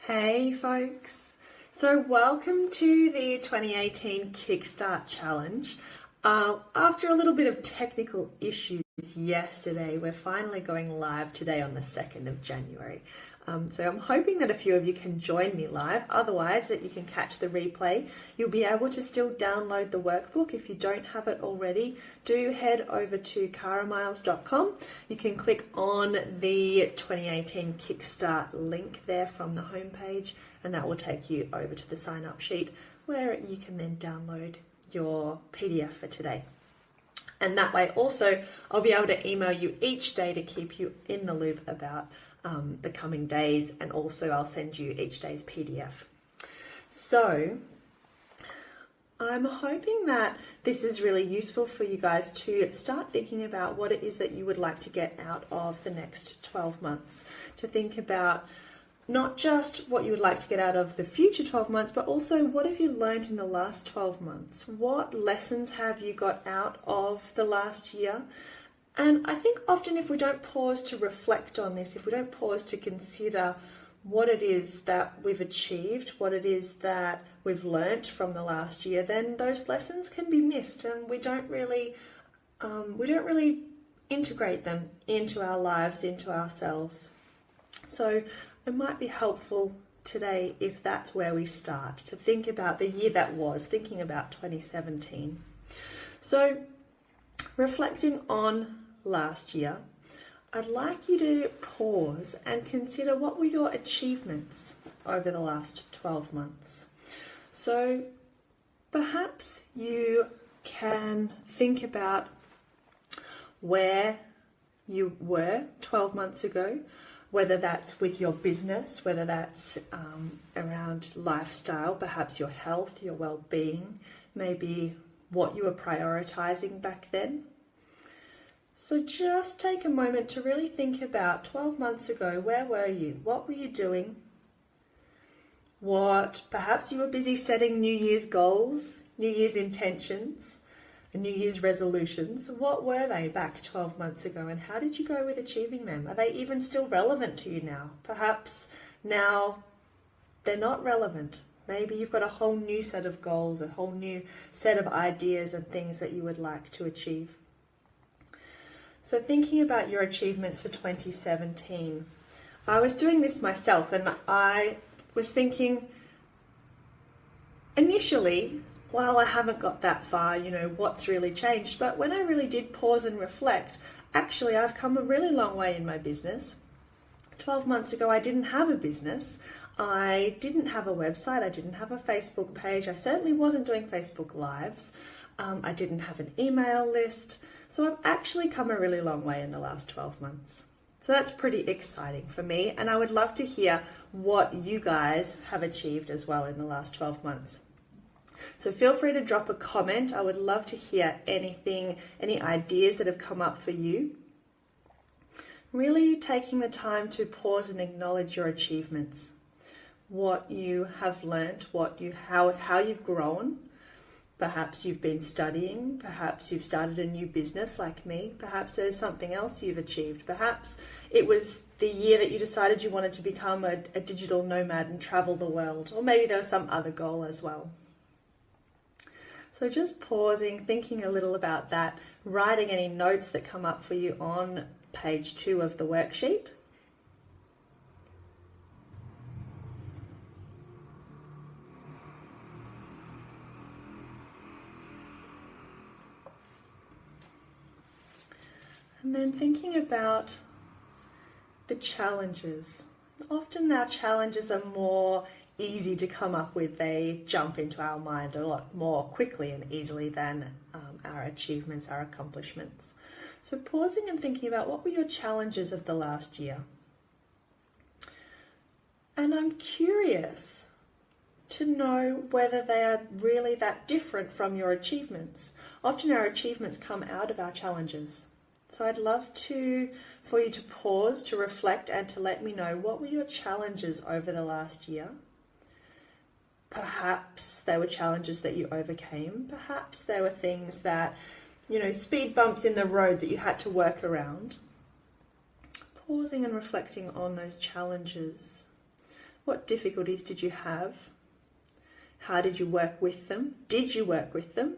Hey folks, so welcome to the 2018 Kickstart Challenge. After a little bit of technical issues yesterday, we're finally going live today on the 2nd of January. So I'm hoping that a few of you can join me live, otherwise that you can catch the replay. You'll be able to still download the workbook if you don't have it already. Do head over to caramiles.com. You can click on the 2018 Kickstart link there from the homepage, and that will take you over to the sign up sheet where you can then download your PDF for today. And that way also I'll be able to email you each day to keep you in the loop about the coming days, and also I'll send you each day's PDF. So I'm hoping that this is really useful for you guys to start thinking about what it is that you would like to get out of the next 12 months, to think about not just what you would like to get out of the future 12 months, but also what have you learned in the last 12 months? What lessons have you got out of the last year? And I think often if we don't pause to reflect on this, if we don't pause to consider what it is that we've achieved, what it is that we've learnt from the last year, then those lessons can be missed, and we don't really integrate them into our lives, into ourselves. So it might be helpful today if that's where we start, to think about the year that was, thinking about 2017. So reflecting on last year, I'd like you to pause and consider what were your achievements over the last 12 months. So perhaps you can think about where you were 12 months ago, whether that's with your business, whether that's around lifestyle, perhaps your health, your well-being, maybe what you were prioritizing back then. So just take a moment to really think about 12 months ago, where were you? What were you doing? Perhaps you were busy setting New Year's goals, New Year's intentions, and New Year's resolutions. What were they back 12 months ago, and how did you go with achieving them? Are they even still relevant to you now? Perhaps now they're not relevant. Maybe you've got a whole new set of goals, a whole new set of ideas and things that you would like to achieve. So thinking about your achievements for 2017, I was doing this myself, and I was thinking initially, well, I haven't got that far, what's really changed? But when I really did pause and reflect, actually I've come a really long way in my business. 12 months ago, I didn't have a business. I didn't have a website. I didn't have a Facebook page. I certainly wasn't doing Facebook Lives. I didn't have an email list. So I've actually come a really long way in the last 12 months. So that's pretty exciting for me. And I would love to hear what you guys have achieved as well in the last 12 months. So feel free to drop a comment. I would love to hear anything, any ideas that have come up for you. Really taking the time to pause and acknowledge your achievements, what you have learnt, how you've grown. Perhaps you've been studying, perhaps you've started a new business like me, perhaps there's something else you've achieved, perhaps it was the year that you decided you wanted to become a digital nomad and travel the world, or maybe there was some other goal as well. So just pausing, thinking a little about that, writing any notes that come up for you on page 2 of the worksheet. And then thinking about the challenges. Often our challenges are more easy to come up with. They jump into our mind a lot more quickly and easily than our achievements, our accomplishments. So pausing and thinking about what were your challenges of the last year. And I'm curious to know whether they are really that different from your achievements. Often our achievements come out of our challenges. So I'd love for you to pause, to reflect, and to let me know what were your challenges over the last year. Perhaps there were challenges that you overcame. Perhaps there were things that, speed bumps in the road that you had to work around. Pausing and reflecting on those challenges. What difficulties did you have? How did you work with them? Did you work with them?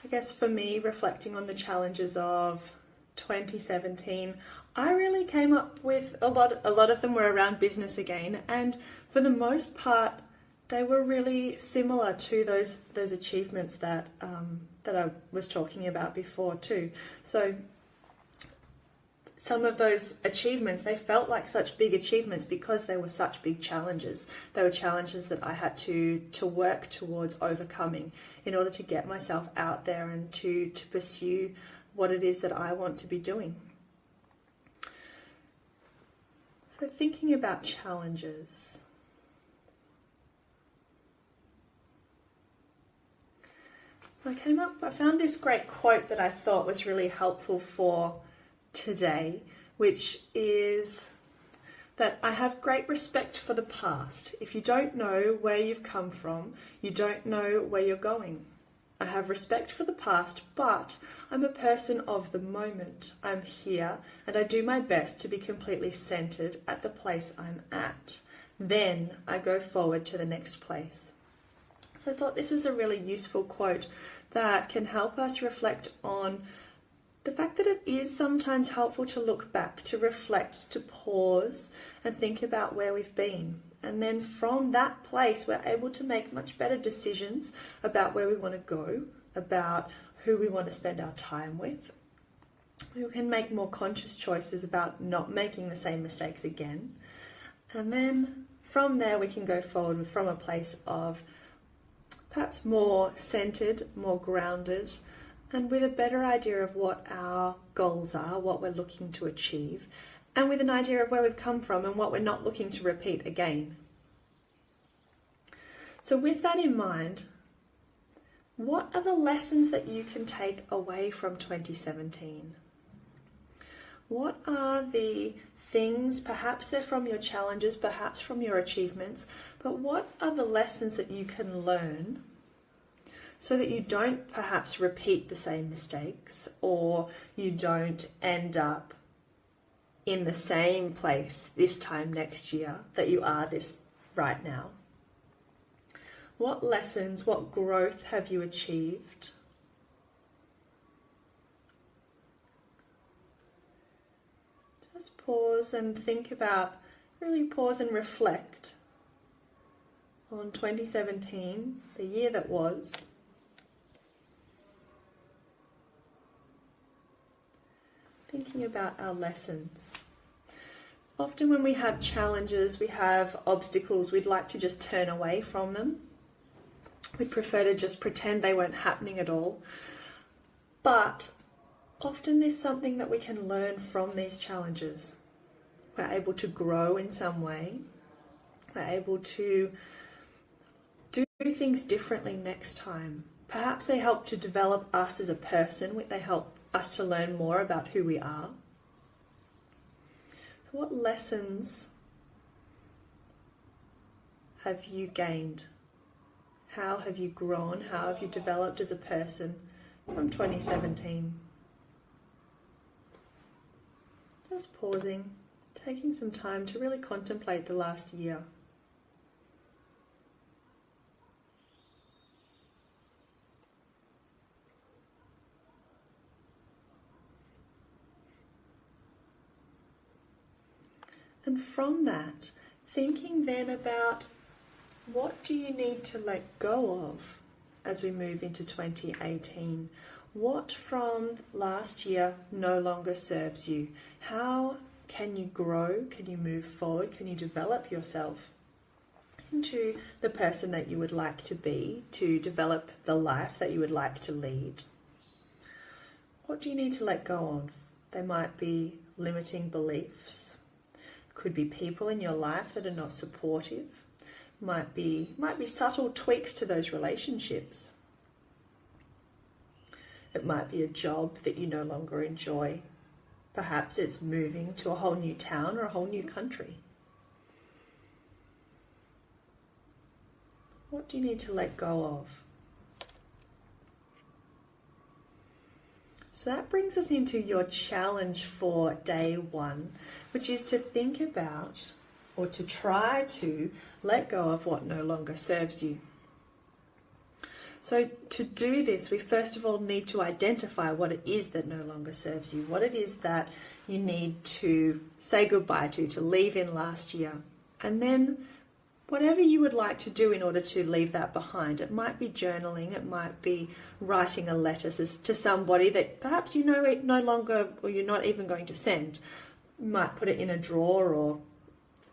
I guess for me, reflecting on the challenges of 2017, I really came up with a lot of them were around business again, and for the most part they were really similar to those achievements that I was talking about before too. So some of those achievements, they felt like such big achievements because they were such big challenges. They were challenges that I had to work towards overcoming in order to get myself out there and to pursue what it is that I want to be doing. So thinking about challenges. I found this great quote that I thought was really helpful for today, which is that I have great respect for the past. If you don't know where you've come from, you don't know where you're going. I have respect for the past, but I'm a person of the moment. I'm here and I do my best to be completely centered at the place I'm at. Then I go forward to the next place. So I thought this was a really useful quote that can help us reflect on the fact that it is sometimes helpful to look back, to reflect, to pause and think about where we've been. And then from that place, we're able to make much better decisions about where we want to go, about who we want to spend our time with. We can make more conscious choices about not making the same mistakes again. And then from there, we can go forward from a place of perhaps more centered, more grounded, and with a better idea of what our goals are, what we're looking to achieve, and with an idea of where we've come from and what we're not looking to repeat again. So with that in mind, what are the lessons that you can take away from 2017? What are the things, perhaps they're from your challenges, perhaps from your achievements, but what are the lessons that you can learn so that you don't perhaps repeat the same mistakes, or you don't end up in the same place this time next year that you are this right now? What lessons, what growth have you achieved? Just pause and think about, really pause and reflect on 2017, the year that was. Thinking about our lessons. Often when we have challenges, we have obstacles, we'd like to just turn away from them. We'd prefer to just pretend they weren't happening at all. But often there's something that we can learn from these challenges. We're able to grow in some way. We're able to do things differently next time. Perhaps they help to develop us as a person. They help us to learn more about who we are. So what lessons have you gained? How have you grown? How have you developed as a person from 2017? Just pausing, taking some time to really contemplate the last year. And from that, thinking then about what do you need to let go of as we move into 2018? What from last year no longer serves you? How can you grow? Can you move forward? Can you develop yourself into the person that you would like to be, to develop the life that you would like to lead? What do you need to let go of? They might be limiting beliefs. Could be people in your life that are not supportive. Might be subtle tweaks to those relationships. It might be a job that you no longer enjoy. Perhaps it's moving to a whole new town or a whole new country. What do you need to let go of? So that brings us into your challenge for day 1, which is to think about or to try to let go of what no longer serves you. So to do this, we first of all need to identify what it is that no longer serves you, what it is that you need to say goodbye to leave in last year. And then whatever you would like to do in order to leave that behind. It might be journaling, it might be writing a letter to somebody that perhaps you know it no longer, or you're not even going to send. You might put it in a drawer or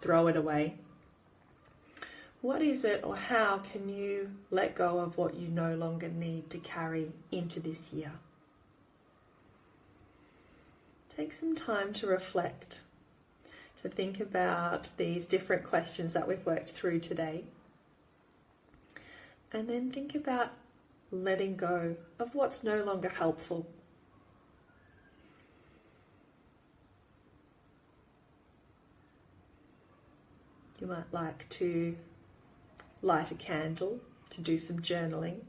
throw it away. What is it, or how can you let go of what you no longer need to carry into this year? Take some time to reflect, to think about these different questions that we've worked through today. And then think about letting go of what's no longer helpful. You might like to light a candle, to do some journaling,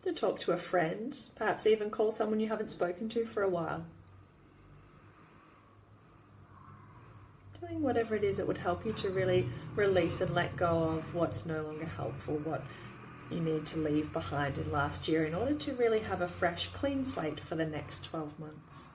to talk to a friend, perhaps even call someone you haven't spoken to for a while. Doing whatever it is that would help you to really release and let go of what's no longer helpful, what you need to leave behind in last year in order to really have a fresh, clean slate for the next 12 months.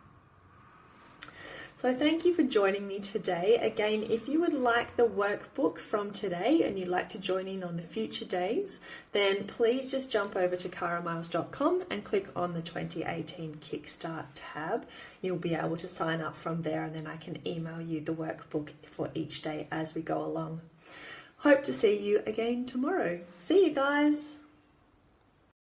So thank you for joining me today. Again, if you would like the workbook from today and you'd like to join in on the future days, then please just jump over to caramiles.com and click on the 2018 Kickstart tab. You'll be able to sign up from there, and then I can email you the workbook for each day as we go along. Hope to see you again tomorrow. See you guys.